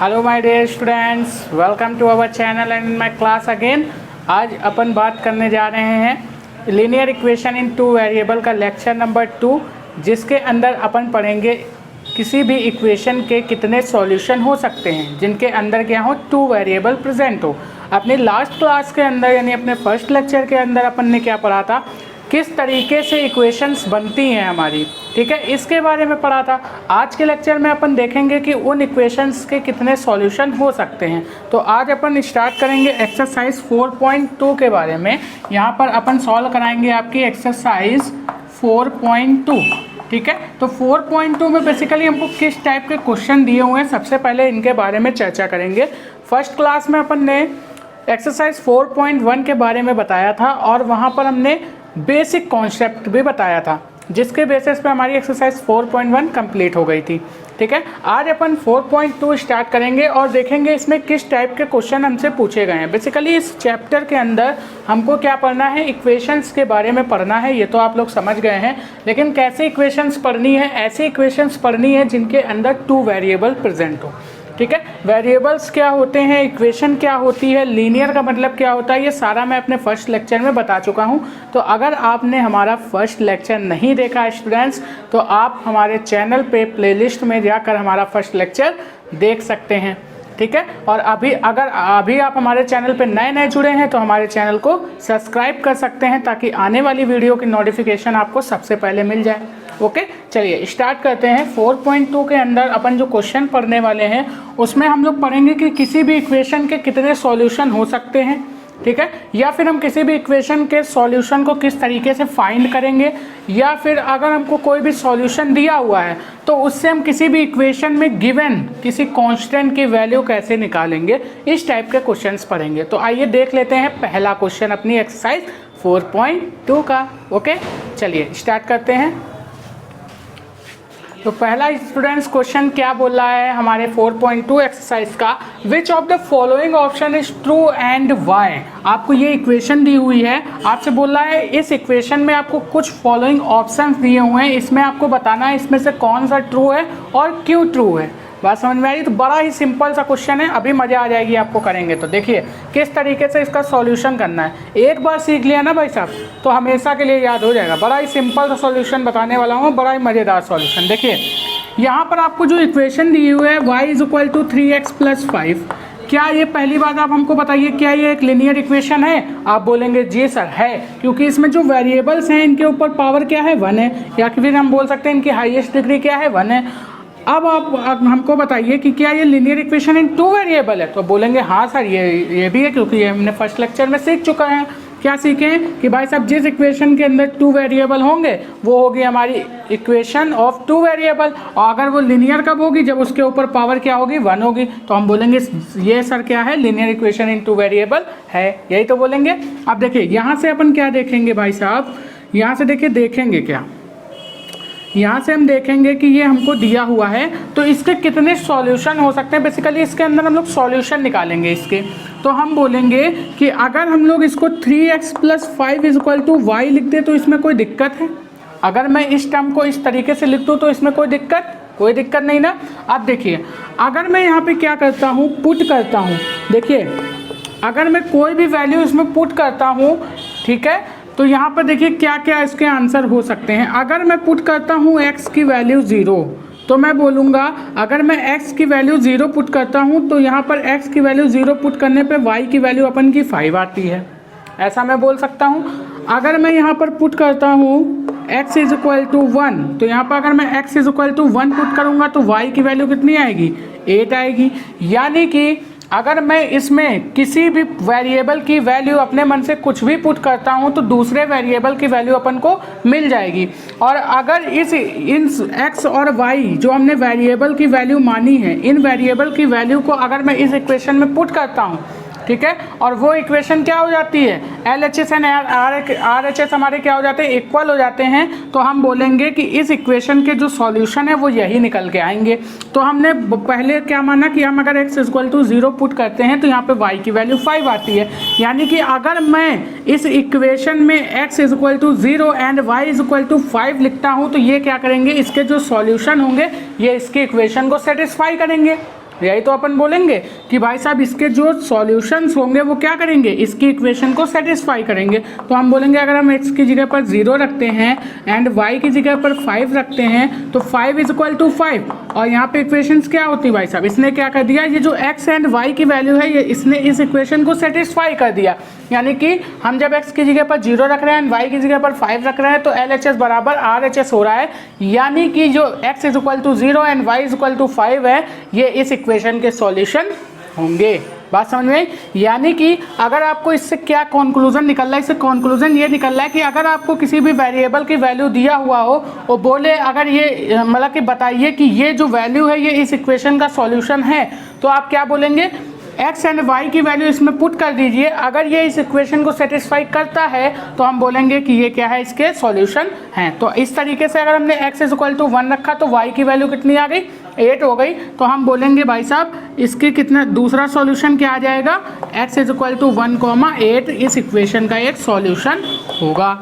Hello my dear students, welcome to our channel and in my class again. आज अपन बात करने जा रहे हैं linear equation in two variable का लेक्चर नंबर 2, जिसके अंदर अपन पढ़ेंगे किसी भी इक्वेशन के कितने सॉल्यूशन हो सकते हैं जिनके अंदर क्या हो, टू वेरिएबल प्रेजेंट हो। अपने लास्ट क्लास के अंदर यानी अपने फर्स्ट लेक्चर के अंदर अपन ने क्या पढ़ा था, किस तरीके से इक्वेशंस बनती हैं हमारी, ठीक है, इसके बारे में पढ़ा था। आज के लेक्चर में अपन देखेंगे कि उन इक्वेशंस के कितने सॉल्यूशन हो सकते हैं। तो आज अपन स्टार्ट करेंगे एक्सरसाइज 4.2 के बारे में। यहाँ पर अपन सॉल्व कराएंगे आपकी एक्सरसाइज 4.2, ठीक है। तो 4.2 में बेसिकली हमको किस टाइप के क्वेश्चन दिए हुए हैं, सबसे पहले इनके बारे में चर्चा करेंगे। फर्स्ट क्लास में अपन ने एक्सरसाइज 4.1 के बारे में बताया था और वहाँ पर हमने बेसिक कॉन्सेप्ट भी बताया था, जिसके बेसिस पे हमारी एक्सरसाइज 4.1 कंप्लीट हो गई थी, ठीक है। आज अपन 4.2 स्टार्ट करेंगे और देखेंगे इसमें किस टाइप के क्वेश्चन हमसे पूछे गए हैं। बेसिकली इस चैप्टर के अंदर हमको क्या पढ़ना है, इक्वेशंस के बारे में पढ़ना है, ये तो आप लोग समझ गए हैं। लेकिन कैसे इक्वेशंस पढ़नी है, ऐसी इक्वेशंस पढ़नी है जिनके अंदर टू वेरिएबल प्रेजेंट हो, ठीक है। वेरिएबल्स क्या होते हैं, इक्वेशन क्या होती है, लीनियर का मतलब क्या होता है, ये सारा मैं अपने फर्स्ट लेक्चर में बता चुका हूँ। तो अगर आपने हमारा फर्स्ट लेक्चर नहीं देखा स्टूडेंट्स, तो आप हमारे चैनल पे प्लेलिस्ट में जाकर हमारा फर्स्ट लेक्चर देख सकते हैं, ठीक है। और अगर अभी आप हमारे चैनल पे नए जुड़े हैं तो हमारे चैनल को सब्सक्राइब कर सकते हैं, ताकि आने वाली वीडियो की नोटिफिकेशन आपको सबसे पहले मिल जाए। ओके, चलिए स्टार्ट करते हैं। 4.2 के अंदर अपन जो क्वेश्चन पढ़ने वाले हैं उसमें हम लोग पढ़ेंगे कि किसी भी इक्वेशन के कितने सॉल्यूशन हो सकते हैं, ठीक है, या फिर हम किसी भी इक्वेशन के सॉल्यूशन को किस तरीके से फाइंड करेंगे, या फिर अगर हमको कोई भी सॉल्यूशन दिया हुआ है तो उससे हम किसी भी इक्वेशन में गिवन किसी कांस्टेंट की वैल्यू कैसे निकालेंगे, इस टाइप के क्वेश्चंस पढ़ेंगे। तो आइए देख लेते हैं पहला क्वेश्चन अपनी एक्सरसाइज 4.2 का। ओके, चलिए स्टार्ट करते हैं। तो पहला स्टूडेंट्स क्वेश्चन क्या बोल रहा है हमारे 4.2 एक्सरसाइज का, which of the following option is true and why. आपको ये इक्वेशन दी हुई है, आपसे बोल रहा है इस इक्वेशन में आपको कुछ फॉलोइंग ऑप्शंस दिए हुए हैं, इसमें आपको बताना है इसमें से कौन सा ट्रू है और क्यों ट्रू है। बात समझ में आई? तो बड़ा ही सिंपल सा क्वेश्चन है, अभी मज़ा आ जाएगी आपको करेंगे तो। देखिए किस तरीके से इसका सॉल्यूशन करना है, एक बार सीख लिया ना भाई साहब तो हमेशा के लिए याद हो जाएगा। बड़ा ही सिंपल सा सॉल्यूशन बताने वाला हूँ, बड़ा ही मज़ेदार सॉल्यूशन। देखिए यहाँ पर आपको जो इक्वेशन दी हुई है y = 3x + 5, क्या ये, पहली बात आप हमको बताइए, क्या ये एक लीनियर इक्वेशन है? आप बोलेंगे जी सर है, क्योंकि इसमें जो वेरिएबल्स हैं इनके ऊपर पावर क्या है, 1 है, या फिर हम बोल सकते हैं इनकी हाईएस्ट डिग्री क्या है, 1 है। अब आप हमको बताइए कि क्या ये linear equation in two variable है? तो बोलेंगे हाँ सर ये भी है, क्योंकि ये हमने फर्स्ट लेक्चर में सीख चुका है। क्या सीखे हैं कि भाई साहब जिस इक्वेशन के अंदर टू वेरिएबल होंगे वो होगी हमारी इक्वेशन ऑफ टू वेरिएबल, और अगर वो लीनियर कब होगी, जब उसके ऊपर पावर क्या होगी, 1 होगी। तो हम बोलेंगे ये सर क्या है, linear equation in two variable है, यही तो बोलेंगे। अब देखिए यहाँ से अपन क्या देखेंगे भाई साहब, यहाँ से देखिए देखेंगे क्या, यहाँ से हम देखेंगे कि ये हमको दिया हुआ है तो इसके कितने सॉल्यूशन हो सकते हैं। बेसिकली इसके अंदर हम लोग सॉल्यूशन निकालेंगे इसके। तो हम बोलेंगे कि अगर हम लोग इसको 3x + 5 = y लिख दें तो इसमें कोई दिक्कत है? अगर मैं इस टर्म को इस तरीके से लिख दूँ तो इसमें कोई दिक्कत नहीं ना। अब देखिए अगर मैं यहाँ पे क्या करता हूँ, पुट करता हूँ, देखिए अगर मैं कोई भी वैल्यू इसमें पुट करता हूँ, ठीक है, तो यहाँ पर देखिए क्या क्या इसके आंसर हो सकते हैं। अगर मैं पुट करता हूँ x की वैल्यू 0, तो मैं बोलूँगा, अगर मैं x की वैल्यू 0 पुट करता हूँ तो यहाँ पर x की वैल्यू 0 पुट करने पे y की वैल्यू अपन की 5 आती है, ऐसा मैं बोल सकता हूँ। अगर मैं यहाँ पर पुट करता हूँ x = 1, तो यहाँ पर अगर मैं x = 1 पुट करूँगा तो y की वैल्यू कितनी आएगी, 8 आएगी। यानी कि अगर मैं इसमें किसी भी वेरिएबल की वैल्यू अपने मन से कुछ भी पुट करता हूं तो दूसरे वेरिएबल की वैल्यू अपन को मिल जाएगी। और अगर इन x और y जो हमने वेरिएबल की वैल्यू मानी है, इन वेरिएबल की वैल्यू को अगर मैं इस इक्वेशन में पुट करता हूं, ठीक है, और वो इक्वेशन क्या हो जाती है, LHS एंड RHS हमारे क्या हो जाते हैं, इक्वल हो जाते हैं। तो हम बोलेंगे कि इस इक्वेशन के जो सॉल्यूशन है वो यही निकल के आएंगे। तो हमने पहले क्या माना कि हम अगर x = 0 पुट करते हैं तो यहाँ पे y की वैल्यू 5 आती है। यानी कि अगर मैं इस इक्वेशन में x = 0 एंड y = 5 लिखता हूँ तो ये क्या करेंगे, इसके जो सॉल्यूशन होंगे ये इसके इक्वेशन को सेटिस्फाई करेंगे। यही तो अपन बोलेंगे कि भाई साहब इसके जो सॉल्यूशंस होंगे वो क्या करेंगे, इसकी इक्वेशन को सेटिस्फाई करेंगे। तो हम बोलेंगे अगर हम x की जगह पर 0 रखते हैं एंड y की जगह पर 5 रखते हैं तो 5 इज इक्वल टू 5, और यहाँ पे इक्वेशंस क्या होती है भाई साहब, इसने क्या कर दिया, ये जो x एंड y की वैल्यू है ये इसने इस इक्वेशन को सेटिस्फाई कर दिया। यानी कि हम जब x की जगह पर 0 रख रहे हैं, y की जगह पर 5 रख रहे हैं, तो LHS बराबर RHS हो रहा है। यानी कि जो x is equal to 0 and y is equal to 5 है, ये इस इक्वेशन के सॉल्यूशन होंगे। बात समझ में आई? यानी कि अगर आपको इससे क्या कंक्लूजन निकल रहा है, इससे कंक्लूजन ये निकल रहा है कि अगर आपको किसी भी वेरिएबल की वैल्यू दिया हुआ हो और बोले अगर ये मतलब कि बताइए कि ये जो वैल्यू है ये इस इक्वेशन का सॉल्यूशन है, तो आप क्या बोलेंगे, x एंड y की वैल्यू इसमें पुट कर दीजिए। अगर ये इस इक्वेशन को सेटिस्फाई करता है तो हम बोलेंगे कि ये क्या है, इसके सॉल्यूशन हैं। तो इस तरीके से अगर हमने x इज इक्वल टू 1 रखा तो y की वैल्यू कितनी आ गई, 8 हो गई। तो हम बोलेंगे भाई साहब इसके कितना दूसरा सॉल्यूशन क्या आ जाएगा, x इज इक्वल टू 1,8 इस इक्वेशन का एक सॉल्यूशन होगा।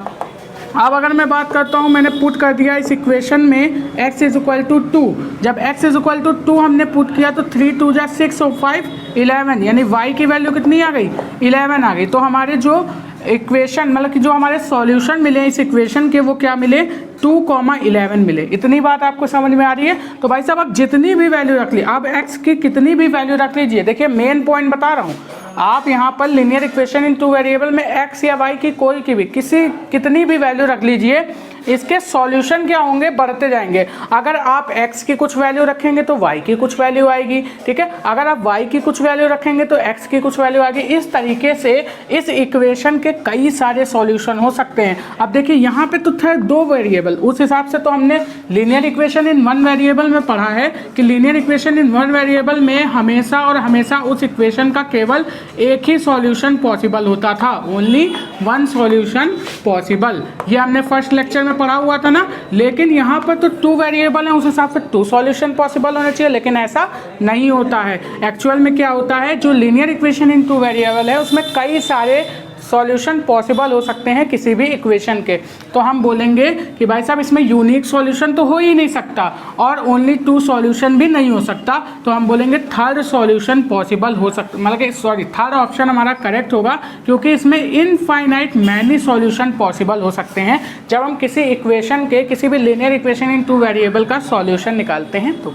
अब अगर मैं बात करता हूँ, मैंने पुट कर दिया इस इक्वेशन में x इज इक्वल टू 2। जब x इज इक्वल टू 2 हमने पुट किया तो 3 2 जा 6 और 5 11, यानी y की वैल्यू कितनी आ गई, 11 आ गई। तो हमारे जो इक्वेशन मतलब कि जो हमारे सॉल्यूशन मिले इस इक्वेशन के वो क्या मिले, 2,11 मिले। इतनी बात आपको समझ में आ रही है? तो भाई साहब आप जितनी भी वैल्यू रख ली, आप x की कितनी भी वैल्यू रख लीजिए, देखिए मेन पॉइंट बता रहा हूँ, आप यहाँ पर linear equation in two variable में x या y की कोई की भी कितनी भी वैल्यू रख लीजिए, इसके सॉल्यूशन क्या होंगे, बढ़ते जाएंगे। अगर आप x की कुछ वैल्यू रखेंगे तो y की कुछ वैल्यू आएगी, ठीक है। अगर आप y की कुछ वैल्यू रखेंगे तो x की कुछ वैल्यू आएगी। इस तरीके से इस इक्वेशन के कई सारे सॉल्यूशन हो सकते हैं। अब देखिए यहाँ पे तो थे 2 वेरिएबल, उस हिसाब से तो हमने लीनियर इक्वेशन इन 1 वेरिएबल में पढ़ा है कि लीनियर इक्वेशन इन 1 वेरिएबल में हमेशा और हमेशा उस इक्वेशन का केवल एक ही सॉल्यूशन पॉसिबल होता था, ओनली 1 सॉल्यूशन पॉसिबल। ये हमने फर्स्ट लेक्चर में पढ़ा हुआ था ना। लेकिन यहाँ पर तो 2 वेरिएबल हैं, उस हिसाब से 2 सॉल्यूशन पॉसिबल होने चाहिए, लेकिन ऐसा नहीं होता है। एक्चुअल में क्या होता है, जो लीनियर इक्वेशन इन 2 वेरिएबल है उसमें कई सारे सॉल्यूशन पॉसिबल हो सकते हैं किसी भी इक्वेशन के। तो हम बोलेंगे कि भाई साहब इसमें यूनिक सॉल्यूशन तो हो ही नहीं सकता और ओनली 2 सॉल्यूशन भी नहीं हो सकता। तो हम बोलेंगे थर्ड सॉल्यूशन पॉसिबल हो सकता, मतलब कि सॉरी थर्ड ऑप्शन हमारा करेक्ट होगा, क्योंकि इसमें इनफाइनाइट मैनी सॉल्यूशन पॉसिबल हो सकते हैं जब हम किसी इक्वेशन के किसी भी लीनियर इक्वेशन इन 2 वेरिएबल का सॉल्यूशन निकालते हैं। तो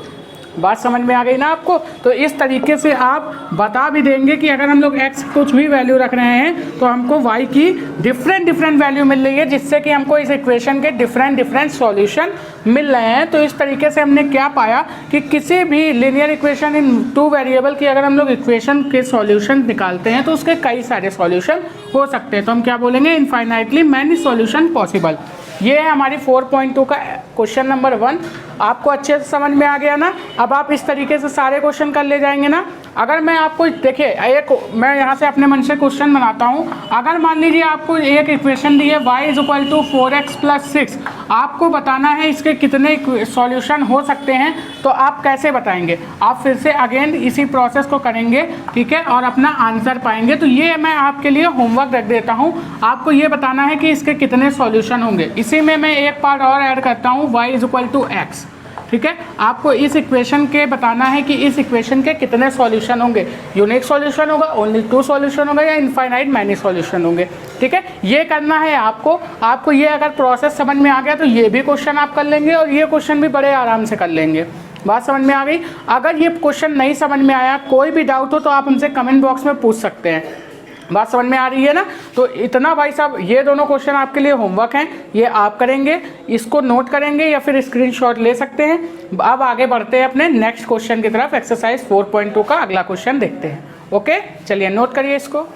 बात समझ में आ गई ना आपको? तो इस तरीके से आप बता भी देंगे कि अगर हम लोग x कुछ भी वैल्यू रख रहे हैं तो हमको y की डिफरेंट वैल्यू मिल रही है, जिससे कि हमको इस इक्वेशन के डिफरेंट सॉल्यूशन मिल रहे हैं। तो इस तरीके से हमने क्या पाया कि किसी भी लीनियर इक्वेशन इन 2 वेरिएबल की अगर हम लोग इक्वेशन के सॉल्यूशन निकालते हैं तो उसके कई सारे सॉल्यूशन हो सकते हैं। तो हम क्या बोलेंगे, इनफाइनाइटली मैनी सॉल्यूशन पॉसिबल। ये है हमारी 4.2 का क्वेश्चन नंबर 1। आपको अच्छे से समझ में आ गया ना? अब आप इस तरीके से सारे क्वेश्चन कर ले जाएंगे ना। अगर मैं आपको देखिए एक मैं यहाँ से अपने मन से क्वेश्चन बनाता हूँ। अगर मान लीजिए आपको एक इक्वेशन दी है y is equal to 4x + 6, आपको बताना है इसके कितने सॉल्यूशन हो सकते हैं, तो आप कैसे बताएंगे? आप फिर से अगेन इसी प्रोसेस को करेंगे, ठीक है, और अपना आंसर पाएंगे। तो ये मैं आपके लिए होमवर्क रख देता हूँ, आपको ये बताना है कि इसके कितने सॉल्यूशन होंगे। इसी में मैं एक पार्ट और ऐड करता हूँ, y is equal to x, ठीक है। आपको इस इक्वेशन के बताना है कि इस इक्वेशन के कितने सॉल्यूशन होंगे, यूनिक सॉल्यूशन होगा, ओनली 2 सॉल्यूशन होगा, या इनफाइनाइट मैनी सॉल्यूशन होंगे, ठीक है। ये करना है आपको ये अगर प्रोसेस समझ में आ गया तो ये भी क्वेश्चन आप कर लेंगे और ये क्वेश्चन भी बड़े आराम से कर लेंगे। बात समझ में आ गई? अगर ये क्वेश्चन नहीं समझ में आया, कोई भी डाउट हो तो आप हमसे कमेंट बॉक्स में पूछ सकते हैं। बात समझ में आ रही है ना? तो इतना भाई साहब, ये दोनों क्वेश्चन आपके लिए होमवर्क हैं, ये आप करेंगे, इसको नोट करेंगे या फिर स्क्रीनशॉट ले सकते हैं। अब आगे बढ़ते हैं अपने नेक्स्ट क्वेश्चन की तरफ। एक्सरसाइज 4.2 का अगला क्वेश्चन देखते हैं। ओके, चलिए नोट करिए इसको।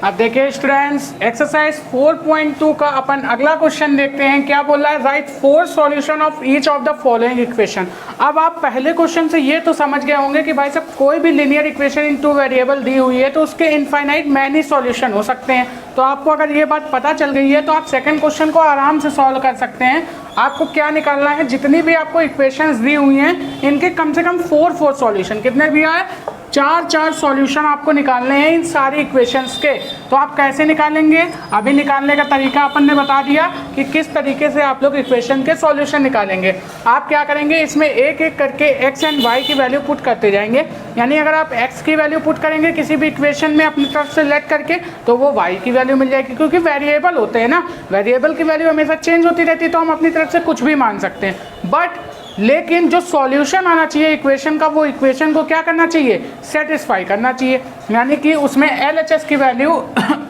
अब देखिए स्टूडेंट्स, एक्सरसाइज 4.2 का अपन अगला क्वेश्चन देखते हैं। क्या बोल रहा है, right 4 solution of each of the following equation. अब आप पहले क्वेश्चन से ये तो समझ गए होंगे कि भाई साहब कोई भी लीनियर इक्वेशन इन 2 वेरिएबल दी हुई है तो उसके इनफाइनाइट मैनी सॉल्यूशन हो सकते हैं। तो आपको अगर ये बात पता चल गई है तो आप सेकंड क्वेश्चन को आराम से सॉल्व कर सकते हैं। आपको क्या निकालना है, जितनी भी आपको इक्वेशंस दी हुई हैं इनके कम से कम 4 सॉल्यूशन। कितने दिया है? चार सॉल्यूशन आपको निकालने हैं इन सारी इक्वेशंस के। तो आप कैसे निकालेंगे, अभी निकालने का तरीका अपन ने बता दिया कि किस तरीके से आप लोग इक्वेशन के सॉल्यूशन निकालेंगे। आप क्या करेंगे, इसमें एक एक करके x एंड y की वैल्यू पुट करते जाएंगे। यानी अगर आप x की वैल्यू पुट करेंगे किसी भी इक्वेशन में अपनी तरफ से लेट करके, तो वो y की वैल्यू मिल जाएगी, क्योंकि वेरिएबल होते हैं ना, वेरिएबल की वैल्यू हमेशा चेंज होती रहती है, तो हम अपनी तरफ से कुछ भी मान सकते हैं। बट लेकिन जो सॉल्यूशन आना चाहिए इक्वेशन का, वो इक्वेशन को क्या करना चाहिए, सेटिस्फाई करना चाहिए। यानी कि उसमें LHS की वैल्यू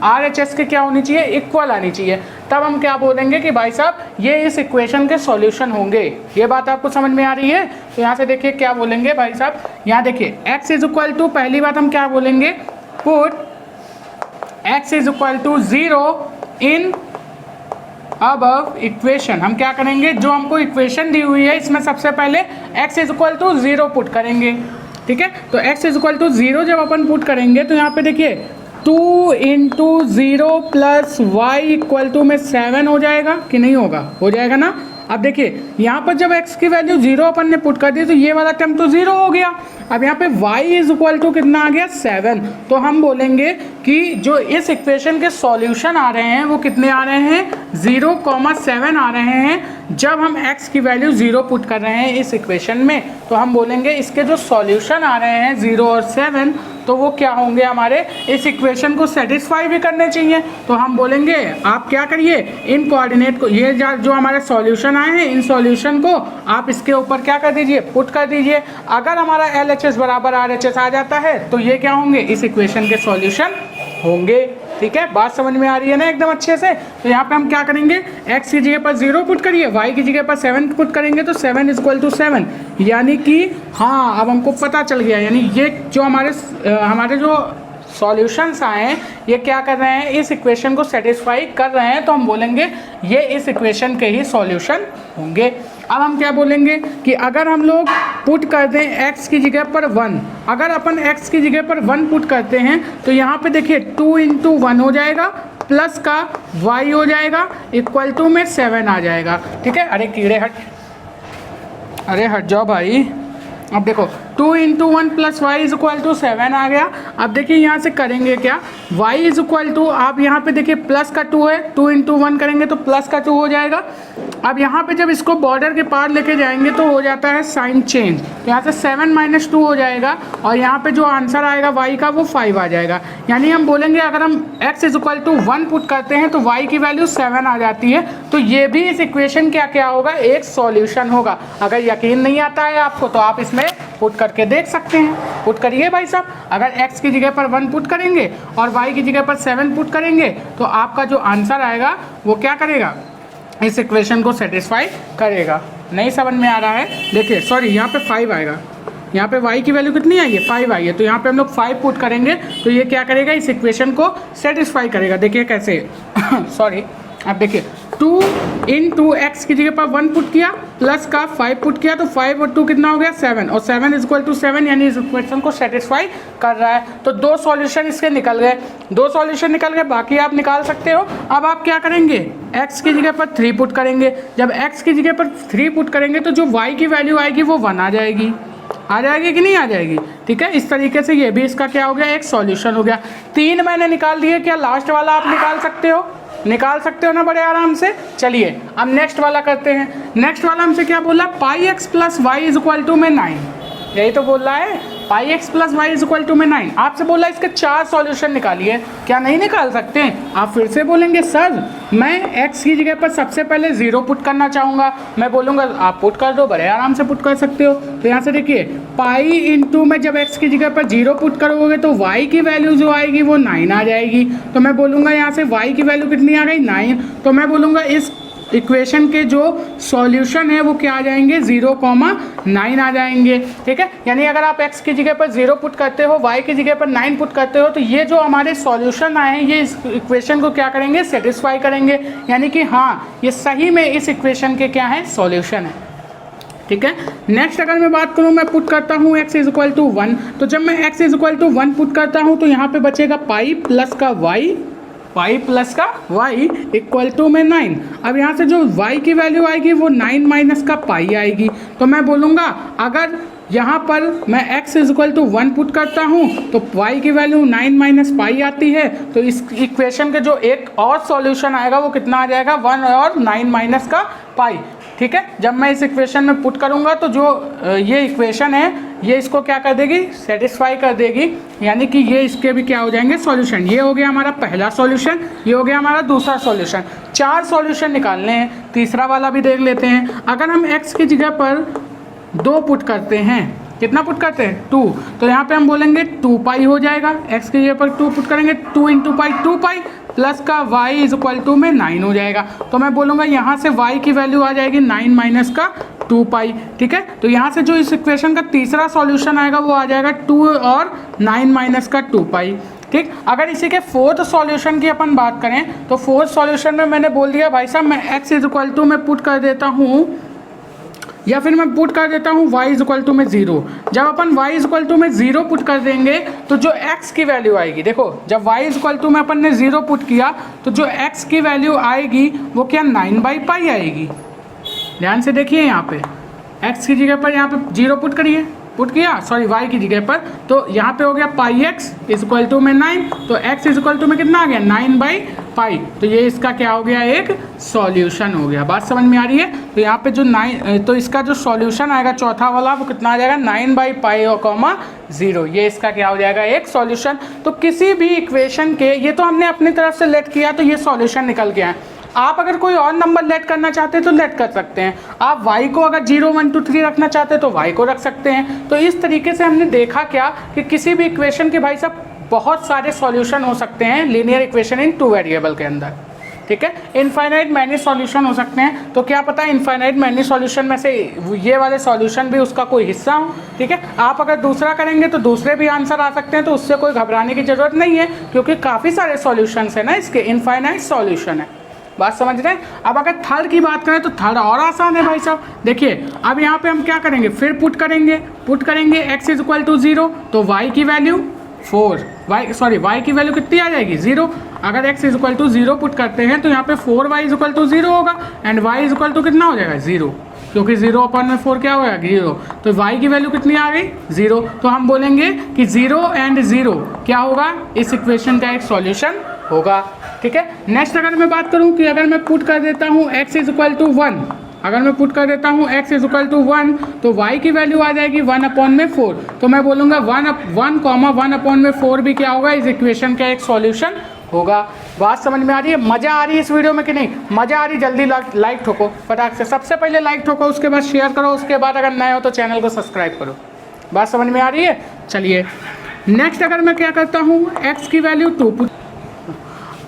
RHS की क्या होनी चाहिए, इक्वल आनी चाहिए। तब हम क्या बोलेंगे कि भाई साहब ये इस इक्वेशन के सॉल्यूशन होंगे। ये बात आपको समझ में आ रही है। तो यहाँ से देखिए क्या बोलेंगे भाई साहब, यहाँ देखिए x इज इक्वल टू, पहली बात हम क्या बोलेंगे, put x is equal to 0 in अब इक्वेशन। हम क्या करेंगे, जो हमको इक्वेशन दी हुई है इसमें सबसे पहले x is equal to 0 put करेंगे। ठीक है, तो x इज इक्वल टू 0 जब अपन पुट करेंगे तो यहाँ पे देखिए 2 into 0 plus y equal to में 7 हो जाएगा कि नहीं होगा, हो जाएगा ना। अब देखिए यहाँ पर जब x की वैल्यू 0 अपन ने पुट कर दी तो ये वाला टर्म तो 0 हो गया। अब यहाँ पे y इज इक्वल टू कितना आ गया, 7। तो हम बोलेंगे कि जो इस इक्वेशन के सॉल्यूशन आ रहे हैं वो कितने आ रहे हैं, 0,7 आ रहे हैं जब हम x की वैल्यू 0 पुट कर रहे हैं इस इक्वेशन में। तो हम बोलेंगे इसके जो सॉल्यूशन आ रहे हैं 0 और 7, तो वो क्या होंगे, हमारे इस इक्वेशन को सेटिस्फाई भी करने चाहिए। तो हम बोलेंगे आप क्या करिए, इन कोऑर्डिनेट को, ये जो हमारे सॉल्यूशन आए हैं इन सॉल्यूशन को आप इसके ऊपर क्या कर दीजिए, पुट कर दीजिए। अगर हमारा LHS बराबर RHS आ जाता है तो ये क्या होंगे, इस इक्वेशन के सॉल्यूशन होंगे। ठीक है, बात समझ में आ रही है ना एकदम अच्छे से। तो यहाँ पे हम क्या करेंगे, x की जगह पर 0 पुट करिए, y की जगह पर 7 पुट करेंगे तो 7 इज इक्वल टू 7। यानी कि हाँ, अब हमको पता चल गया, यानी ये जो हमारे जो सॉल्यूशंस आए हैं ये क्या कर रहे हैं, इस इक्वेशन को सेटिस्फाई कर रहे हैं। तो हम बोलेंगे ये इस इक्वेशन के ही सॉल्यूशन होंगे। अब हम क्या बोलेंगे कि अगर हम लोग पुट कर दें x की जगह पर 1, अगर अपन x की जगह पर 1 पुट करते हैं तो यहाँ पे देखिए 2 इंटू 1 हो जाएगा, प्लस का y हो जाएगा, इक्वल टू में 7 आ जाएगा। ठीक है, अरे कीड़े अरे हट जाओ भाई। अब देखो 2 into 1 plus y is equal to 7 आ गया। अब देखिए यहाँ से करेंगे क्या, y इज इक्वल टू, आप यहाँ पे देखिए प्लस का 2 है, 2 इंटू 1 करेंगे तो प्लस का 2 हो जाएगा। अब यहाँ पे जब इसको बॉर्डर के पार लेके जाएंगे तो हो जाता है साइन चेंज, तो यहाँ से 7 माइनस 2 हो जाएगा और यहाँ पे जो आंसर आएगा y का वो 5 आ जाएगा। यानी हम बोलेंगे अगर हम x is equal to 1 put करते हैं तो y की वैल्यू 7 आ जाती है। तो ये भी इस इक्वेशन क्या होगा, एक सॉल्यूशन होगा। अगर यकीन नहीं आता है आपको तो आप इसमें पुट करके देख सकते हैं। पुट करिए भाई साहब, अगर x की जगह पर 1 पुट करेंगे और y की जगह पर 7 पुट करेंगे तो आपका जो आंसर आएगा वो क्या करेगा, इस इक्वेशन को सेटिस्फाई करेगा। नहीं समझ में आ रहा है, देखिए सॉरी यहाँ पे 5 आएगा, यहाँ पे y की वैल्यू कितनी आई है, 5 आई है। तो यहाँ पे हम लोग 5 पुट करेंगे तो ये क्या करेगा, इस इक्वेशन को सेटिस्फाई करेगा। देखिए कैसे सॉरी, अब देखिए 2 इंटू x की जगह पर 1 पुट किया, प्लस का 5 पुट किया, तो 5 और 2 कितना हो गया, 7, और 7 इज इक्वल टू 7, यानी इस इक्वेशन को सेटिस्फाई कर रहा है। तो 2 सॉल्यूशन इसके निकल गए, 2 सॉल्यूशन निकल गए, बाकी आप निकाल सकते हो। अब आप क्या करेंगे, x की जगह पर 3 पुट करेंगे। जब x की जगह पर 3 पुट करेंगे तो जो y की वैल्यू आएगी वो 1 आ जाएगी, आ जाएगी कि नहीं आ जाएगी। ठीक है, इस तरीके से ये भी इसका क्या हो गया, एक सॉल्यूशन हो गया। 3 मैंने निकाल दिए, क्या लास्ट वाला आप निकाल सकते हो, निकाल सकते हो ना बड़े आराम से। चलिए अब नेक्स्ट वाला करते हैं। नेक्स्ट वाला हमसे क्या बोला, pi x plus y is equal to में 9, यही तो बोल रहा है, pi x plus y is equal to में 9। आपसे बोला इसके 4 सॉल्यूशन निकालिए, क्या नहीं निकाल सकते हैं। आप फिर से बोलेंगे सर मैं x की जगह पर सबसे पहले 0 पुट करना चाहूँगा, मैं बोलूँगा आप पुट कर दो, बड़े आराम से पुट कर सकते हो। तो यहाँ से देखिए पाई इंटू में जब x की जगह पर 0 पुट करोगे तो y की वैल्यू जो आएगी वो 9 आ जाएगी। तो मैं बोलूँगा यहाँ से y की वैल्यू कितनी आ गई, 9। तो मैं बोलूँगा इस इक्वेशन के जो सॉल्यूशन है वो क्या आ जाएंगे, 0,9 आ जाएंगे। ठीक है, यानी अगर आप x की जगह पर 0 पुट करते हो, y की जगह पर 9 पुट करते हो, तो ये जो हमारे सॉल्यूशन आए हैं ये इस इक्वेशन को क्या करेंगे, सेटिस्फाई करेंगे। यानी कि हाँ ये सही में इस इक्वेशन के क्या है, सॉल्यूशन है। ठीक है, नेक्स्ट अगर मैं बात करूँ, मैं पुट करता हूँ x इज इक्वल टू 1, तो जब मैं x is equal to 1 put करता हूँ तो यहाँ पे बचेगा पाई प्लस का y, पाई प्लस का y इक्वल टू में 9। अब यहाँ से जो y की वैल्यू आएगी वो 9 माइनस का पाई आएगी। तो मैं बोलूँगा अगर यहाँ पर मैं x इक्वल टू 1 पुट करता हूँ तो y की वैल्यू 9 माइनस पाई आती है। तो इस इक्वेशन के जो एक और सॉल्यूशन आएगा वो कितना आ जाएगा, 1 और 9 माइनस का पाई। ठीक है, जब मैं इस इक्वेशन में पुट करूँगा तो जो ये इक्वेशन है ये इसको क्या कर देगी, सेटिस्फाई कर देगी, यानी कि ये इसके भी क्या हो जाएंगे सॉल्यूशन। ये हो गया हमारा पहला सॉल्यूशन, ये हो गया हमारा दूसरा सॉल्यूशन। 4 सॉल्यूशन निकालने हैं, तीसरा वाला भी देख लेते हैं। अगर हम x की जगह पर 2 पुट करते हैं, कितना पुट करते हैं 2, तो यहाँ पे हम बोलेंगे 2 पाई हो जाएगा। x की जगह पर 2 पुट करेंगे, 2 इंटू पाई 2 पाई प्लस का y इज इक्वल टू में 9 हो जाएगा। तो मैं बोलूँगा यहाँ से y की वैल्यू आ जाएगी 9 माइनस का 2 पाई। ठीक है, तो यहाँ से जो इस इक्वेशन का तीसरा सॉल्यूशन आएगा वो आ जाएगा 2 और 9 माइनस का 2 पाई। ठीक, अगर इसी के फोर्थ सॉल्यूशन की अपन बात करें तो फोर्थ सॉल्यूशन में मैंने बोल दिया भाई साहब मैं x इज इक्वल टू में पुट कर देता हूँ, या फिर मैं पुट कर देता हूँ y इज इक्वल टू में 0। जब अपन y इज इक्वल टू में 0 पुट कर देंगे तो जो x की वैल्यू आएगी, देखो जब y इज इक्वल टू में अपन ने 0 पुट किया तो जो x की वैल्यू आएगी वो क्या 9/पाई आएगी। ध्यान से देखिए यहाँ पे x की जगह पर यहाँ पे 0 पुट करिए, पुट किया सॉरी y की जगह पर, तो यहाँ पे हो गया पाई x इज इक्वल टू में 9, तो x इज इक्वल टू में कितना आ गया 9/पाई। तो ये इसका क्या हो गया, एक सॉल्यूशन हो गया। बात समझ में आ रही है। तो यहाँ पे जो 9, तो इसका जो सॉल्यूशन आएगा चौथा वाला वो कितना आ जाएगा 9/पाई और कॉमा 0, ये इसका क्या हो जाएगा एक सॉल्यूशन। तो किसी भी इक्वेशन के, ये तो हमने अपनी तरफ से लेट किया तो ये सॉल्यूशन निकल गया है। आप अगर कोई और नंबर लेट करना चाहते हैं तो लेट कर सकते हैं। आप y को अगर 0 1 2 3 रखना चाहते हैं तो y को रख सकते हैं। तो इस तरीके से हमने देखा क्या कि किसी भी इक्वेशन के भाई साहब बहुत सारे सॉल्यूशन हो सकते हैं लीनियर इक्वेशन इन 2 वेरिएबल के अंदर। ठीक है, इनफाइनाइट मैनी सॉल्यूशन हो सकते हैं। तो क्या पता इनफाइनाइट मैनी सॉल्यूशन में से ये वाले सॉल्यूशन भी उसका कोई हिस्सा हो। ठीक है, आप अगर दूसरा करेंगे तो दूसरे भी आंसर आ सकते हैं, तो उससे कोई घबराने की जरूरत नहीं है क्योंकि काफ़ी सारे सॉल्यूशंस है ना इसके, इनफाइनाइट सॉल्यूशन है। बात समझ रहे हैं। अब अगर थर्ड की बात करें तो थर्ड और आसान है भाई साहब। देखिए अब यहाँ पे हम क्या करेंगे, फिर पुट करेंगे x इज इक्वल टू 0, तो y की वैल्यू 4, y की वैल्यू कितनी आ जाएगी 0। अगर x is equal to 0 put करते हैं तो यहाँ पे 4y इज इक्वल टू 0 होगा and y is equal to कितना हो जाएगा 0, क्योंकि 0/4 क्या होगा 0। तो y की वैल्यू कितनी आ गई 0। तो हम बोलेंगे कि 0 एंड 0 क्या होगा, इस इक्वेशन का एक सॉल्यूशन होगा। ठीक है, नेक्स्ट अगर मैं बात करूं कि अगर मैं पुट कर देता हूं x इज इक्वल टू 1, अगर मैं पुट कर देता हूं x इज इक्वल टू 1 तो y की वैल्यू आ जाएगी 1/4। तो मैं बोलूँगा 1/4 भी क्या होगा, इस इक्वेशन का एक सॉल्यूशन होगा। बात समझ में आ रही है, मज़ा आ रही है इस वीडियो में कि नहीं? मज़ा आ रही, जल्दी लाइक ठोको फटाक से, सबसे पहले लाइक ठोको, उसके बाद शेयर करो, उसके बाद अगर नए हो तो चैनल को सब्सक्राइब करो। बात समझ में आ रही है। चलिए नेक्स्ट अगर मैं क्या करता हूँ, x की वैल्यू 2 पुट,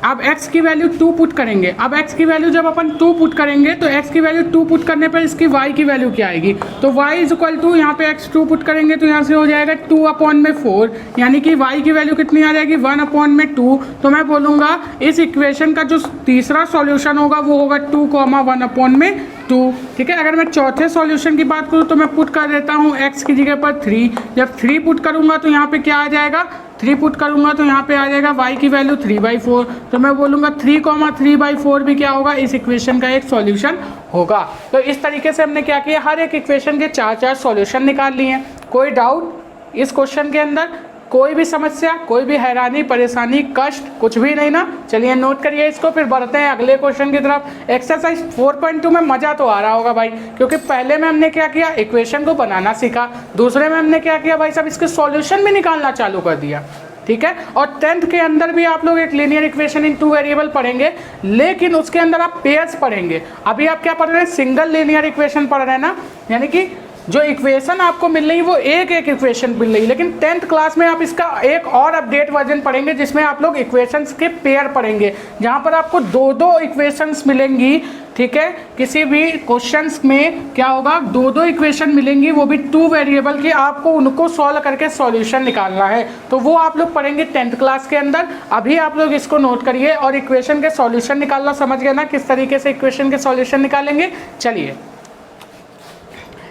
अब x की वैल्यू 2 पुट करेंगे। अब x की वैल्यू जब अपन 2 पुट करेंगे तो x की वैल्यू 2 पुट करने पर इसकी y की वैल्यू क्या आएगी, तो y इज इक्वल टू, यहाँ पे x 2 पुट करेंगे तो यहाँ से हो जाएगा 2/4, यानी कि y की वैल्यू कितनी आ जाएगी 1/2। तो मैं बोलूँगा इस इक्वेशन का जो तीसरा सॉल्यूशन होगा वो होगा 2, 1/2। ठीक है, अगर मैं चौथे सॉल्यूशन की बात करूँ तो मैं पुट कर देता हूँ x की जगह पर 3। जब 3 पुट करूँगा तो यहाँ पे क्या आ जाएगा, 3 पुट करूँगा तो यहाँ पे आ जाएगा y की वैल्यू 3/4। तो मैं बोलूँगा 3,3/4 भी क्या होगा, इस इक्वेशन का एक सॉल्यूशन होगा। तो इस तरीके से हमने क्या किया, हर एक इक्वेशन के 4 सॉल्यूशन निकाल लिए हैं। कोई डाउट इस क्वेश्चन के अंदर, कोई भी समस्या, कोई भी हैरानी, परेशानी, कष्ट, कुछ भी नहीं ना? चलिए नोट करिए इसको, फिर बढ़ते हैं अगले क्वेश्चन की तरफ। एक्सरसाइज 4.2 में मज़ा तो आ रहा होगा भाई, क्योंकि पहले में हमने क्या किया, इक्वेशन को बनाना सीखा। दूसरे में हमने क्या किया भाई साहब, इसके सॉल्यूशन भी निकालना चालू कर दिया। ठीक है, और 10th के अंदर भी आप लोग एक लीनियर इक्वेशन इन 2 वेरिएबल पढ़ेंगे, लेकिन उसके अंदर आप पेयर्स पढ़ेंगे। अभी आप क्या पढ़ रहे हैं, सिंगल लीनियर इक्वेशन पढ़ रहे हैं ना, यानी कि जो इक्वेशन आपको मिल रही है वो एक इक्वेशन मिल रही है। लेकिन 10th क्लास में आप इसका एक और अपडेट वर्जन पढ़ेंगे जिसमें आप लोग इक्वेशंस के पेयर पढ़ेंगे, जहां पर आपको 2 इक्वेशंस मिलेंगी। ठीक है, किसी भी क्वेश्चंस में क्या होगा, 2 इक्वेशन मिलेंगी, वो भी 2 वेरिएबल की, आपको उनको सॉल्व करके सॉल्यूशन निकालना है। तो वो आप लोग पढ़ेंगे 10th क्लास के अंदर। अभी आप लोग इसको नोट करिए और इक्वेशन के सॉल्यूशन निकालना समझ गए ना, किस तरीके से इक्वेशन के सॉल्यूशन निकालेंगे।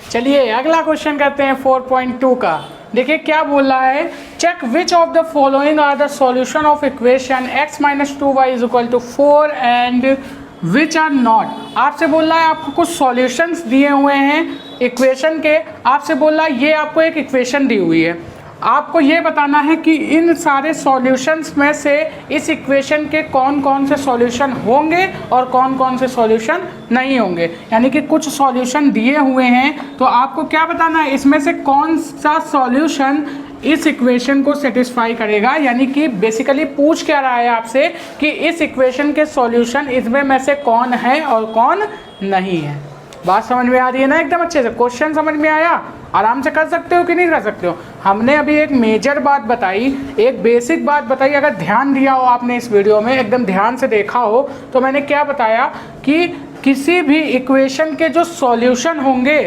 चलिए अगला क्वेश्चन करते हैं 4.2 का। देखिए क्या बोल रहा है, check which of the following are the solution of equation x - 2y is equal to 4 and which are not. आपसे बोल रहा है, आपको कुछ सॉल्यूशंस दिए हुए हैं इक्वेशन के आपसे बोल रहा है, ये आपको एक इक्वेशन दी हुई है, आपको ये बताना है कि इन सारे सॉल्यूशंस में से इस इक्वेशन के कौन कौन से सॉल्यूशन होंगे और कौन कौन से सॉल्यूशन नहीं होंगे। यानी कि कुछ सॉल्यूशन दिए हुए हैं तो आपको क्या बताना है, इसमें से कौन सा सॉल्यूशन इस इक्वेशन को सेटिस्फाई करेगा। यानी कि बेसिकली पूछ क्या रहा है आपसे कि इस इक्वेशन के सॉल्यूशन इसमें में से कौन है और कौन नहीं है। बात समझ में आ रही है ना एकदम अच्छे से? क्वेश्चन समझ में आया? आराम से कर सकते हो कि नहीं कर सकते हो? हमने अभी एक मेजर बात बताई, एक बेसिक बात बताई, अगर ध्यान दिया हो आपने इस वीडियो में, एकदम ध्यान से देखा हो तो मैंने क्या बताया कि किसी भी इक्वेशन के जो सॉल्यूशन होंगे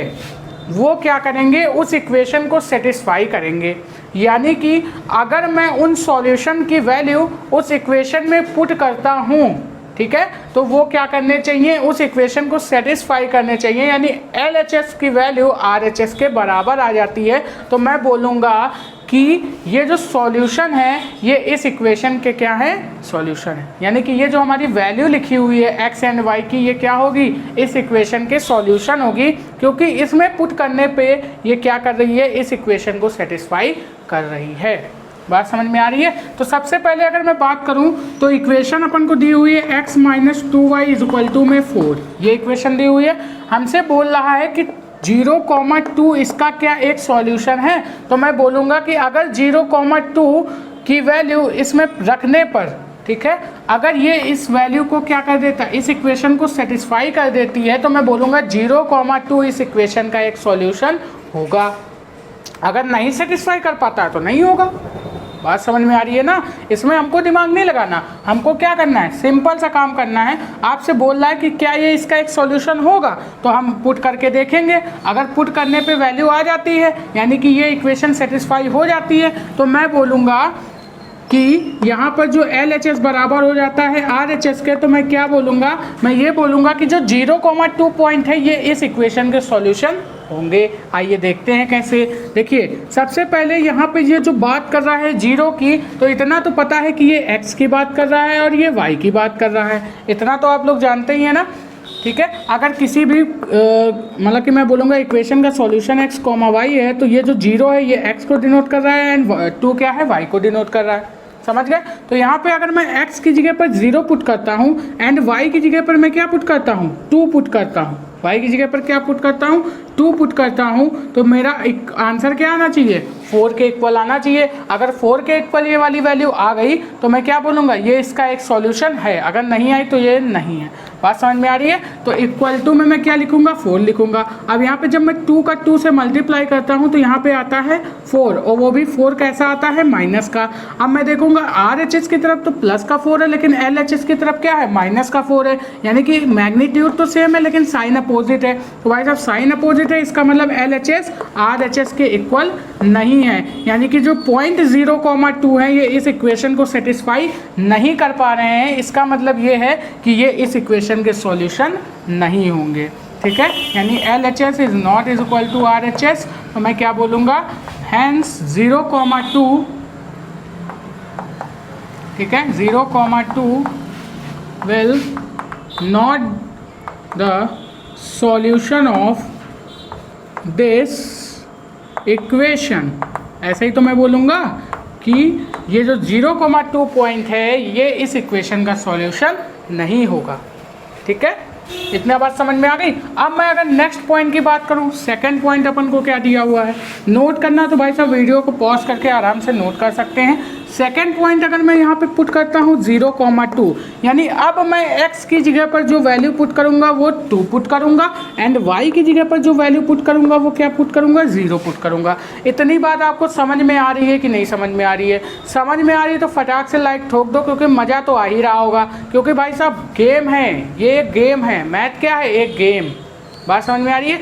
वो क्या करेंगे, उस इक्वेशन को सेटिस्फाई करेंगे। यानी कि अगर मैं उन सॉल्यूशन की वैल्यू उस इक्वेशन में पुट करता हूँ, ठीक है, तो वो क्या करने चाहिए, उस इक्वेशन को सेटिस्फाई करने चाहिए। यानी LHS की वैल्यू RHS के बराबर आ जाती है, तो मैं बोलूँगा कि ये जो सॉल्यूशन है ये इस इक्वेशन के क्या है, सॉल्यूशन है। यानी कि ये जो हमारी वैल्यू लिखी हुई है x एंड y की, ये क्या होगी, इस इक्वेशन के सॉल्यूशन होगी, क्योंकि इसमें पुट करने पे ये क्या कर रही है, इस इक्वेशन को सेटिस्फाई कर रही है। बात समझ में आ रही है? तो सबसे पहले अगर मैं बात करूं तो इक्वेशन अपन को दी हुई है x - 2y = में 4, ये इक्वेशन दी हुई है। हमसे बोल रहा है कि 0,2 इसका क्या एक सॉल्यूशन है, तो मैं बोलूँगा कि अगर 0,2 की वैल्यू इसमें रखने पर, ठीक है, अगर ये इस वैल्यू को क्या कर देता है, इस इक्वेशन को सेटिस्फाई कर देती है, तो मैं बोलूँगा 0,2 इस इक्वेशन का एक सॉल्यूशन होगा। अगर नहीं सेटिस्फाई कर पाता है तो नहीं होगा। बात समझ में आ रही है ना? इसमें हमको दिमाग नहीं लगाना, हमको क्या करना है, सिंपल सा काम करना है। आपसे बोल रहा है कि क्या ये इसका एक सॉल्यूशन होगा, तो हम पुट करके देखेंगे। अगर पुट करने पे वैल्यू आ जाती है, यानी कि ये इक्वेशन सेटिस्फाई हो जाती है, तो मैं बोलूँगा कि यहाँ पर जो LHS बराबर हो जाता है RHS के, तो मैं क्या बोलूँगा, मैं ये बोलूँगा कि जो 0,2 पॉइंट है ये इस इक्वेशन के सॉल्यूशन होंगे। आइए देखते हैं कैसे। देखिए सबसे पहले यहाँ पे ये जो बात कर रहा है 0 की, तो इतना तो पता है कि ये x की बात कर रहा है और ये y की बात कर रहा है, इतना तो आप लोग जानते ही हैं ना, ठीक है। अगर किसी भी मतलब कि मैं बोलूँगा इक्वेशन का सॉल्यूशन x, y है, तो ये जो 0 है ये x को डिनोट कर रहा है एंड 2 क्या है, y को डिनोट कर रहा है। समझ गए? तो यहाँ पे अगर मैं x की जगह पर 0 पुट करता हूँ एंड y की जगह पर मैं क्या पुट करता हूँ, 2 पुट करता हूँ, y की जगह पर क्या पुट करता हूँ, 2 पुट करता हूँ, तो मेरा आंसर क्या आना चाहिए, 4 के इक्वल आना चाहिए। अगर 4 के इक्वल ये वाली वैल्यू आ गई तो मैं क्या बोलूँगा, ये इसका एक सॉल्यूशन है। अगर नहीं आई तो ये नहीं है। बात समझ में आ रही है? तो इक्वल टू में मैं क्या लिखूँगा, 4 लिखूँगा। अब यहाँ पे जब मैं 2 का 2 से मल्टीप्लाई करता हूँ तो यहाँ पे आता है 4, और वो भी 4 कैसा आता है, माइनस का। अब मैं देखूँगा RHS की तरफ तो प्लस का 4 है, लेकिन LHS की तरफ क्या है, माइनस का 4 है। यानी कि मैग्नीट्यूड तो सेम है लेकिन साइन अपोजिट है। तो भाई साहब साइन अपोजिट है, इसका मतलब LHS RHS के इक्वल नहीं है। यानी कि जो पॉइंट 0,2 है ये इस इक्वेशन को सेटिस्फाई नहीं कर पा रहे हैं। इसका मतलब ये है कि ये इस इक्वेशन के सॉल्यूशन नहीं होंगे, ठीक है। यानी LHS is not is equal to RHS, तो मैं क्या बोलूँगा, हैंस 0,2, ठीक है, 0,2 will not the solution of this equation. ऐसे ही तो मैं बोलूँगा कि ये जो 0,2 पॉइंट है ये इस इक्वेशन का सॉल्यूशन नहीं होगा, ठीक है। इतना बात समझ में आ गई। अब मैं अगर नेक्स्ट पॉइंट की बात करूँ, सेकंड पॉइंट अपन को क्या दिया हुआ है, नोट करना तो भाई साहब वीडियो को पॉज करके आराम से नोट कर सकते हैं। सेकंड पॉइंट अगर मैं यहाँ पे पुट करता हूँ 0,2, यानी अब मैं x की जगह पर जो वैल्यू पुट करूँगा वो 2 पुट करूँगा एंड y की जगह पर जो वैल्यू पुट करूँगा वो क्या पुट करूँगा, 0 पुट करूँगा। इतनी बात आपको समझ में आ रही है कि नहीं समझ में आ रही है? समझ में आ रही है तो फटाक से लाइक ठोक दो, क्योंकि मज़ा तो आ ही रहा होगा। क्योंकि भाई साहब गेम है, ये एक गेम है, मैथ क्या है, एक गेम। बात समझ में आ रही है?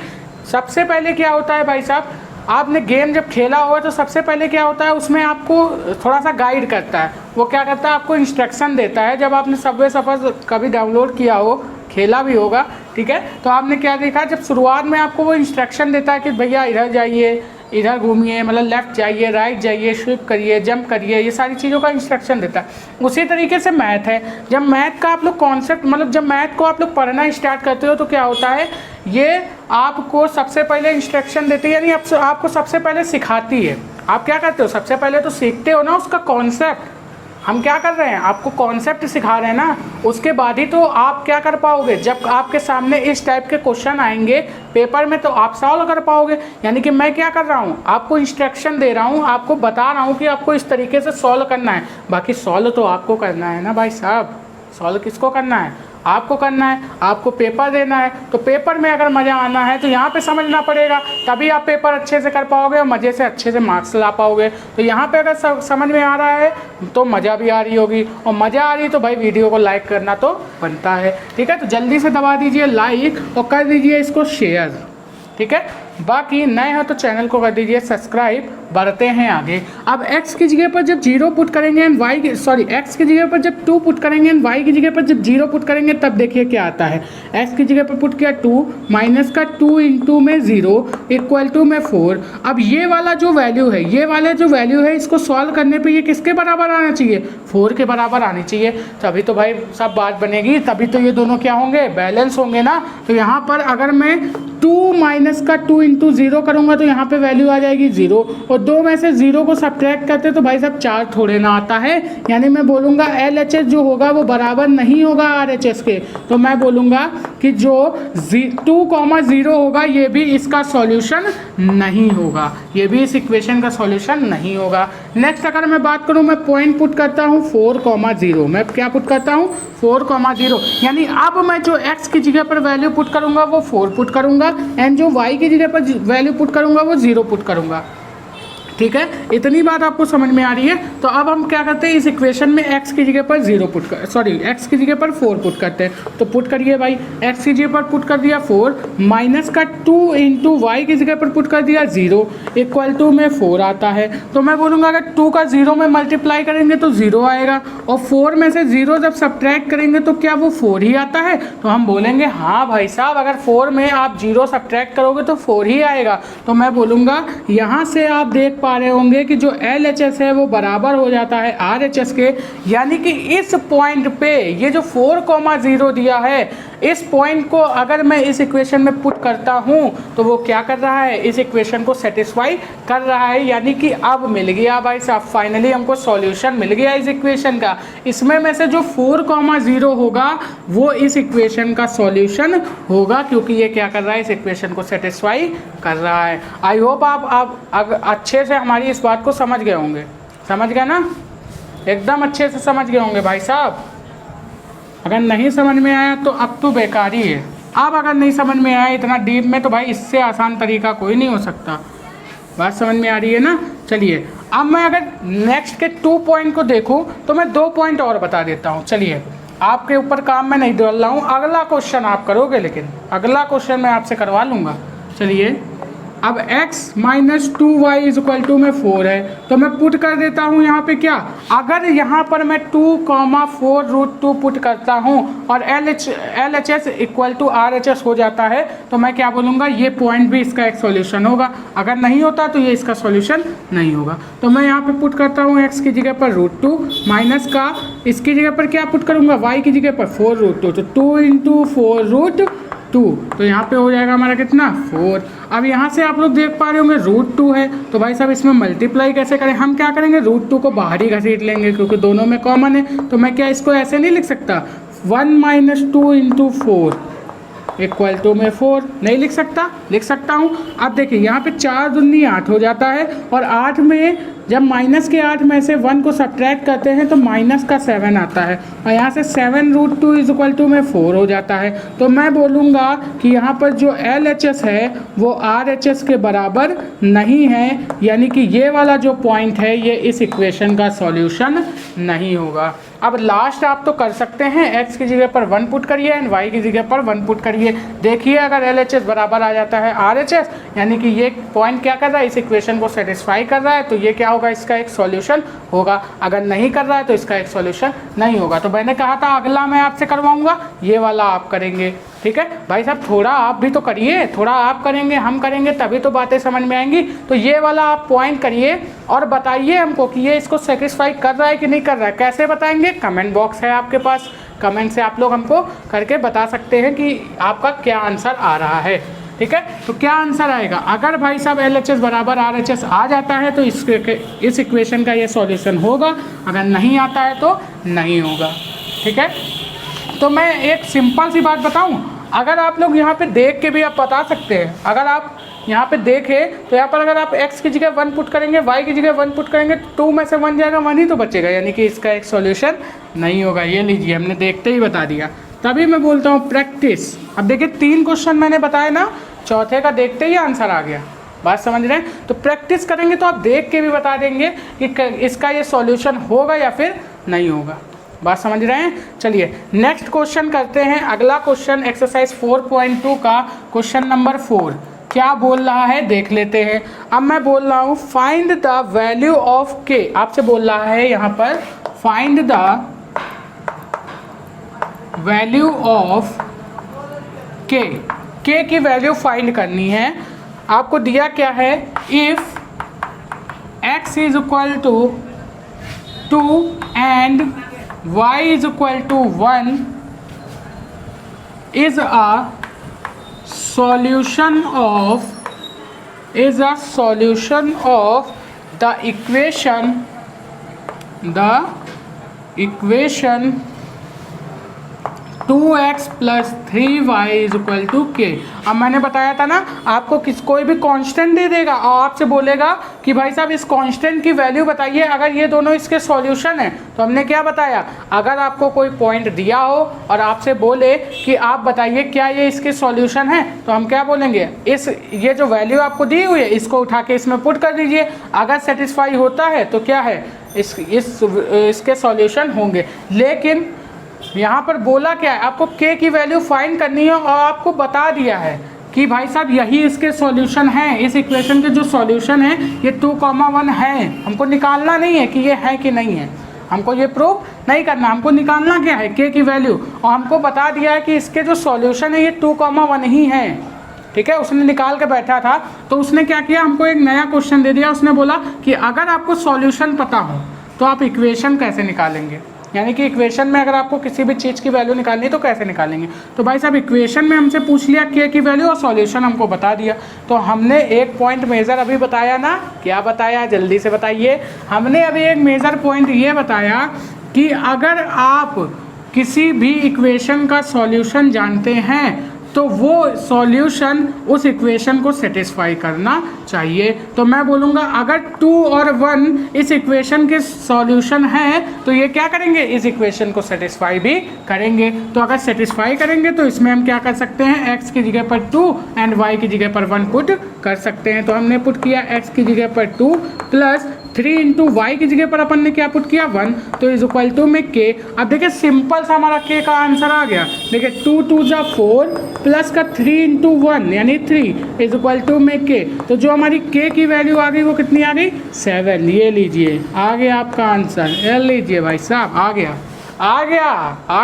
सबसे पहले क्या होता है भाई साहब, आपने गेम जब खेला होगा तो सबसे पहले क्या होता है, उसमें आपको थोड़ा सा गाइड करता है। वो क्या करता है, आपको इंस्ट्रक्शन देता है। जब आपने सबवे सफर कभी डाउनलोड किया हो, खेला भी होगा, ठीक है, तो आपने क्या देखा, जब शुरुआत में आपको वो इंस्ट्रक्शन देता है कि भैया इधर जाइए, इधर घूमिए, मतलब लेफ्ट जाइए, राइट जाइए, स्विप करिए, जंप करिए, ये सारी चीज़ों का इंस्ट्रक्शन देता है। उसी तरीके से मैथ है, जब मैथ का आप लोग कॉन्सेप्ट, मतलब जब मैथ को आप लोग पढ़ना स्टार्ट करते हो तो क्या होता है, ये आपको सबसे पहले इंस्ट्रक्शन देती है, यानी आपको सबसे पहले सिखाती है। आप क्या करते हो, सबसे पहले तो सीखते हो ना उसका कॉन्सेप्ट। हम क्या कर रहे हैं, आपको कॉन्सेप्ट सिखा रहे हैं ना, उसके बाद ही तो आप क्या कर पाओगे, जब आपके सामने इस टाइप के क्वेश्चन आएंगे पेपर में तो आप सॉल्व कर पाओगे। यानी कि मैं क्या कर रहा हूँ, आपको इंस्ट्रक्शन दे रहा हूँ, आपको बता रहा हूँ कि आपको इस तरीके से सॉल्व करना है। बाकी सॉल्व तो आपको करना है ना भाई साहब, सॉल्व किसको करना है, आपको करना है, आपको पेपर देना है। तो पेपर में अगर मज़ा आना है तो यहाँ पे समझना पड़ेगा, तभी आप पेपर अच्छे से कर पाओगे और मज़े से अच्छे से मार्क्स ला पाओगे। तो यहाँ पे अगर समझ में आ रहा है तो मज़ा भी आ रही होगी, और मज़ा आ रही तो भाई वीडियो को लाइक करना तो बनता है। ठीक है, तो जल्दी से दबा दीजिए लाइक और कर दीजिए इसको शेयर। ठीक है, बाकी नए हो तो चैनल को कर दीजिए सब्सक्राइब। बढ़ते हैं आगे। अब x की जगह पर जब 0 पुट करेंगे एंड y x की जगह पर जब 2 पुट करेंगे एंड y की जगह पर जब 0 पुट करेंगे तब देखिए क्या आता है। x की जगह पर पुट किया 2 माइनस का 2 इंटू में 0 इक्वल टू में 4। अब ये वाला जो वैल्यू है, ये वाला जो वैल्यू है, इसको सॉल्व करने पे ये किसके बराबर आना चाहिए, 4 के बराबर आनी चाहिए। तभी तो भाई सब बात बनेगी, तभी तो ये दोनों क्या होंगे, बैलेंस होंगे ना। तो यहाँ पर अगर मैं 2 माइनस का 2 इंटू 0 करूँगा तो यहाँ पे वैल्यू आ जाएगी 0, और 2 में से 0 को सब्ट्रैक्ट करते तो भाई साहब 4 थोड़े ना आता है। यानी मैं बोलूँगा LHS जो होगा वो बराबर नहीं होगा RHS के। तो मैं बोलूँगा कि जो 2,0 होगा ये भी इसका सॉल्यूशन नहीं होगा, ये भी इस इक्वेशन का सॉल्यूशन नहीं होगा। नेक्स्ट अगर मैं बात करूँ, मैं पॉइंट पुट करता हूँ 4,0। मैं क्या पुट करता हूँ, 4,0। यानी अब मैं जो x की जगह पर वैल्यू पुट करूँगा वो 4 पुट करूँगा, एंड जो y की जगह पर वैल्यू पुट करूँगा वो 0 पुट करूँगा। ठीक है, इतनी बात आपको समझ में आ रही है। तो अब हम क्या करते हैं, इस इक्वेशन में x की जगह पर 0 पुट कर, सॉरी x की जगह पर 4 पुट करते हैं। तो पुट करिए भाई, x की जगह पर पुट कर दिया 4 माइनस का 2 इंटू वाई की जगह पर पुट कर दिया 0 इक्वल टू में 4 आता है। तो मैं बोलूँगा अगर 2 का 0 में मल्टीप्लाई करेंगे तो 0 आएगा, और 4 में से 0 जब सब्ट्रैक्ट करेंगे तो क्या वो 4 ही आता है। तो हम बोलेंगे हाँ भाई साहब, अगर 4 में आप 0 सब्ट्रैक्ट करोगे तो 4 ही आएगा। तो मैं बोलूँगा यहाँ से आप देख पा रहे होंगे कि जो LHS है वो बराबर हो जाता है RHS के। यानी कि इस पॉइंट पे ये जो 4,0 दिया है, इस पॉइंट को अगर मैं इस इक्वेशन में पुट करता हूँ तो वो क्या कर रहा है, इस इक्वेशन को सेटिस्फाई कर रहा है। यानी कि अब मिल गया भाई साहब, फाइनली हमको सॉल्यूशन मिल गया इस इक्वेशन का। इसमें में से जो 4,0 होगा वो इस इक्वेशन का सॉल्यूशन होगा, क्योंकि ये क्या कर रहा है, इस इक्वेशन को सेटिस्फाई कर रहा है। आई होप आप अच्छे से हमारी इस बात को समझ गए होंगे। समझ गए ना, एकदम अच्छे से समझ गए होंगे भाई साहब। अगर नहीं समझ में आया तो अब तो बेकार ही है। अब अगर नहीं समझ में आया इतना डीप में तो भाई इससे आसान तरीका कोई नहीं हो सकता। बात समझ में आ रही है ना। चलिए अब मैं अगर नेक्स्ट के 2 पॉइंट को देखूं तो मैं 2 पॉइंट और बता देता हूं। चलिए, आपके ऊपर काम मैं नहीं डाल रहा हूं, अगला क्वेश्चन आप करोगे, लेकिन अगला क्वेश्चन मैं आपसे करवा लूँगा। चलिए, अब x minus 2y is equal to में 4 है, तो मैं पुट कर देता हूँ यहाँ पे क्या, अगर यहाँ पर मैं 2,4√2 पुट करता हूँ और LHS इक्वल टू RHS हो जाता है, तो मैं क्या बोलूँगा, ये पॉइंट भी इसका एक सॉल्यूशन होगा। अगर नहीं होता तो ये इसका सॉल्यूशन नहीं होगा। तो मैं यहाँ पे पुट करता हूँ x की जगह पर √2 माइनस का, इसकी जगह पर क्या पुट करूँगा, y की जगह पर 4√2, तो 2 इंटू 4√2, तो यहाँ पे हो जाएगा हमारा कितना, 4। अब यहाँ से आप लोग देख पा रहे होंगे √2 है, तो भाई साहब इसमें मल्टीप्लाई कैसे करें, हम क्या करेंगे, √2 को बाहर ही घसीट लेंगे क्योंकि दोनों में कॉमन है। तो मैं क्या इसको ऐसे नहीं लिख सकता, 1 माइनस 2 इंटू 4 इक्वल टू में 4, नहीं लिख सकता, लिख सकता हूँ। अब देखिए यहाँ पे 4 दूनी 8 हो जाता है, और 8 में जब माइनस के 8 में से 1 को सब्ट्रैक्ट करते हैं तो माइनस का 7 आता है, और यहाँ से 7√2 इज इक्वल टू में 4 हो जाता है। तो मैं बोलूँगा कि यहाँ पर जो LHS है वो RHS के बराबर नहीं है, यानी कि ये वाला जो पॉइंट है ये इस इक्वेशन का सॉल्यूशन नहीं होगा। अब लास्ट आप तो कर सकते हैं, x की जगह पर 1 पुट करिए एंड y की जगह पर 1 पुट करिए। देखिए अगर LHS बराबर आ जाता है RHS, यानी कि ये पॉइंट क्या कर रहा है, इस इक्वेशन को सेटिस्फाई कर रहा है, तो ये क्या होगा, इसका एक सॉल्यूशन होगा। अगर नहीं कर रहा है तो इसका एक सॉल्यूशन नहीं होगा। तो मैंने कहा था अगला मैं आपसे करवाऊंगा, ये वाला आप करेंगे। ठीक है भाई साहब, थोड़ा आप भी तो करिए, थोड़ा आप करेंगे हम करेंगे तभी तो बातें समझ में आएंगी। तो ये वाला आप पॉइंट करिए और बताइए हमको कि ये इसको सेटिस्फाई कर रहा है कि नहीं कर रहा है। कैसे बताएंगे? कमेंट बॉक्स है आपके पास, कमेंट से आप लोग हमको करके बता सकते हैं कि आपका क्या आंसर आ रहा है। ठीक है, तो क्या आंसर आएगा? अगर भाई साहब LHS बराबर RHS आ जाता है तो इस इक्वेशन का ये सॉल्यूशन होगा, अगर नहीं आता है तो नहीं होगा। ठीक है, तो मैं एक सिंपल सी बात बताऊं, अगर आप लोग यहाँ पे देख के भी आप बता सकते हैं। अगर आप यहाँ पे देखें तो यहाँ पर अगर आप x की जगह 1 पुट करेंगे, y की जगह 1 पुट करेंगे तो 2 में से 1 जाएगा, 1 ही तो बचेगा, यानी कि इसका एक सॉल्यूशन नहीं होगा। ये लीजिए, हमने देखते ही बता दिया। तभी मैं बोलता हूँ प्रैक्टिस। अब देखिए 3 क्वेश्चन मैंने बताया ना, चौथे का देखते ही आंसर आ गया। बात समझ रहे हैं? तो प्रैक्टिस करेंगे तो आप देख के भी बता देंगे कि इसका ये सॉल्यूशन होगा या फिर नहीं होगा। बात समझ रहे हैं? चलिए नेक्स्ट क्वेश्चन करते हैं। अगला क्वेश्चन एक्सरसाइज 4.2 का क्वेश्चन नंबर 4 क्या बोल रहा है देख लेते हैं। अब मैं बोल रहा हूँ फाइंड द वैल्यू ऑफ के। आपसे बोल रहा है यहाँ पर फाइंड द वैल्यू ऑफ के। के की वैल्यू फाइंड करनी है। आपको दिया क्या है? If x is equal to 2 and y is equal to 1 is a solution of the equation 2x plus 3y is equal to k। अब मैंने बताया था ना, आपको कोई भी कांस्टेंट दे देगा और आपसे बोलेगा कि भाई साहब इस कांस्टेंट की वैल्यू बताइए अगर ये दोनों इसके सॉल्यूशन है। तो हमने क्या बताया? अगर आपको कोई पॉइंट दिया हो और आपसे बोले कि आप बताइए क्या ये इसके सॉल्यूशन है, तो हम क्या बोलेंगे? ये जो वैल्यू आपको दी हुई है इसको उठा के इसमें पुट कर दीजिए। अगर सेटिस्फाई होता है तो क्या है? इसके सॉल्यूशन होंगे। लेकिन यहाँ पर बोला क्या है? आपको के की वैल्यू फाइंड करनी है और आपको बता दिया है कि भाई साहब यही इसके सॉल्यूशन है। इस इक्वेशन के जो सॉल्यूशन है ये 2,1 है। हमको निकालना नहीं है कि ये है कि नहीं है, हमको ये प्रूव नहीं करना, हमको निकालना क्या है? के की वैल्यू। और हमको बता दिया है कि इसके जो सॉल्यूशन है ये 2,1 ही है। ठीक है, उसने निकाल के बैठा था तो उसने क्या किया? हमको एक नया क्वेश्चन दे दिया। उसने बोला कि अगर आपको सॉल्यूशन पता हो तो आप इक्वेशन कैसे निकालेंगे, यानी कि इक्वेशन में अगर आपको किसी भी चीज़ की वैल्यू निकालनी है तो कैसे निकालेंगे। तो भाई साहब इक्वेशन में हमसे पूछ लिया के की वैल्यू और सॉल्यूशन हमको बता दिया। तो हमने एक पॉइंट मेजर अभी बताया ना, क्या बताया जल्दी से बताइए। हमने अभी एक मेजर पॉइंट ये बताया कि अगर आप किसी भी इक्वेशन का सॉल्यूशन जानते हैं तो वो सॉल्यूशन उस इक्वेशन को सेटिस्फाई करना चाहिए। तो मैं बोलूँगा अगर 2 और 1 इस इक्वेशन के सॉल्यूशन है तो ये क्या करेंगे? इस इक्वेशन को सेटिस्फाई भी करेंगे। तो अगर सेटिस्फाई करेंगे तो इसमें हम क्या कर सकते हैं? x की जगह पर 2 एंड y की जगह पर 1 पुट कर सकते हैं। तो हमने पुट किया x की जगह पर 2 प्लस 3 इंटू वाई की जगह पर अपन ने क्या पुट किया? 1। तो इज इक्वल टू में के। अब देखिए सिंपल सा हमारा के का आंसर आ गया। देखिए 2 2 जा 4 प्लस का 3 इंटू 1 यानी 3 इज इक्वल टू में के। तो जो हमारी के की वैल्यू आ गई वो कितनी आ गई? 7। ये लीजिए आ गया आपका आंसर। ये लीजिए भाई साहब आ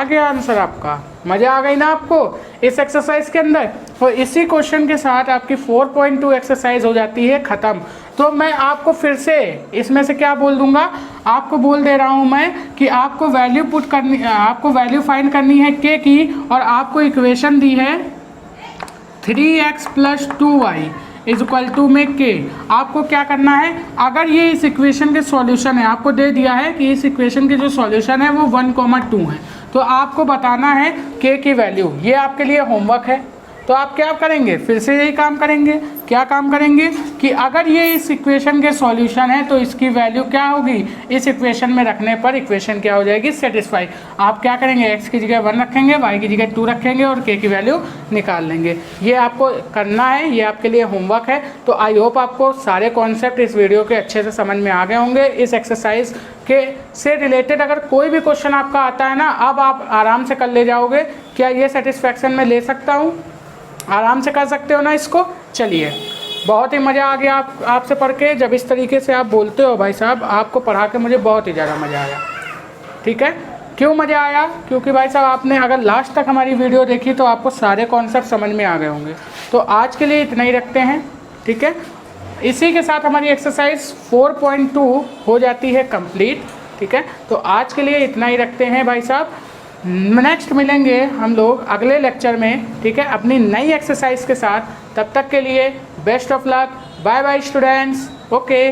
गया आंसर आपका। मज़ा आ गई ना आपको इस एक्सरसाइज के अंदर। और इसी क्वेश्चन के साथ आपकी 4.2 एक्सरसाइज हो जाती है ख़त्म। तो मैं आपको फिर से इसमें से क्या बोल दूंगा? आपको बोल दे रहा हूं मैं कि आपको वैल्यू फाइंड करनी है के की, और आपको इक्वेशन दी है 3x plus 2y is equal to में के। आपको क्या करना है? अगर ये इस इक्वेशन के सॉल्यूशन है, आपको दे दिया है कि इस इक्वेशन के जो सॉल्यूशन है वो 1,2 है, तो आपको बताना है के की वैल्यू। ये आपके लिए होमवर्क है। तो आप क्या करेंगे? फिर से यही काम करेंगे। क्या काम करेंगे कि अगर ये इस इक्वेशन के सॉल्यूशन है तो इसकी वैल्यू क्या होगी? इस इक्वेशन में रखने पर इक्वेशन क्या हो जाएगी? सेटिस्फाई। आप क्या करेंगे? x की जगह 1 रखेंगे, y की जगह 2 रखेंगे और k की वैल्यू निकाल लेंगे। ये आपको करना है, ये आपके लिए होमवर्क है। तो आई होप आपको सारे कॉन्सेप्ट इस वीडियो के अच्छे से समझ में आ गए होंगे। इस एक्सरसाइज के से रिलेटेड अगर कोई भी क्वेश्चन आपका आता है ना, अब आप आराम से कर ले जाओगे। क्या ये सेटिस्फैक्शन में ले सकता हूँ? आराम से कर सकते हो ना इसको। चलिए बहुत ही मज़ा आ गया आपसे पढ़ के। जब इस तरीके से आप बोलते हो भाई साहब, आपको पढ़ा के मुझे बहुत ही ज़्यादा मज़ा आया। ठीक है, क्यों मज़ा आया? क्योंकि भाई साहब आपने अगर लास्ट तक हमारी वीडियो देखी तो आपको सारे कॉन्सेप्ट समझ में आ गए होंगे। तो आज के लिए इतना ही रखते हैं, ठीक है। इसी के साथ हमारी एक्सरसाइज 4.2 हो जाती है कंप्लीट, ठीक है। तो आज के लिए इतना ही रखते हैं भाई साहब। नेक्स्ट मिलेंगे हम लोग अगले लेक्चर में, ठीक है, अपनी नई एक्सरसाइज के साथ। तब तक के लिए best of luck, bye bye students, okay.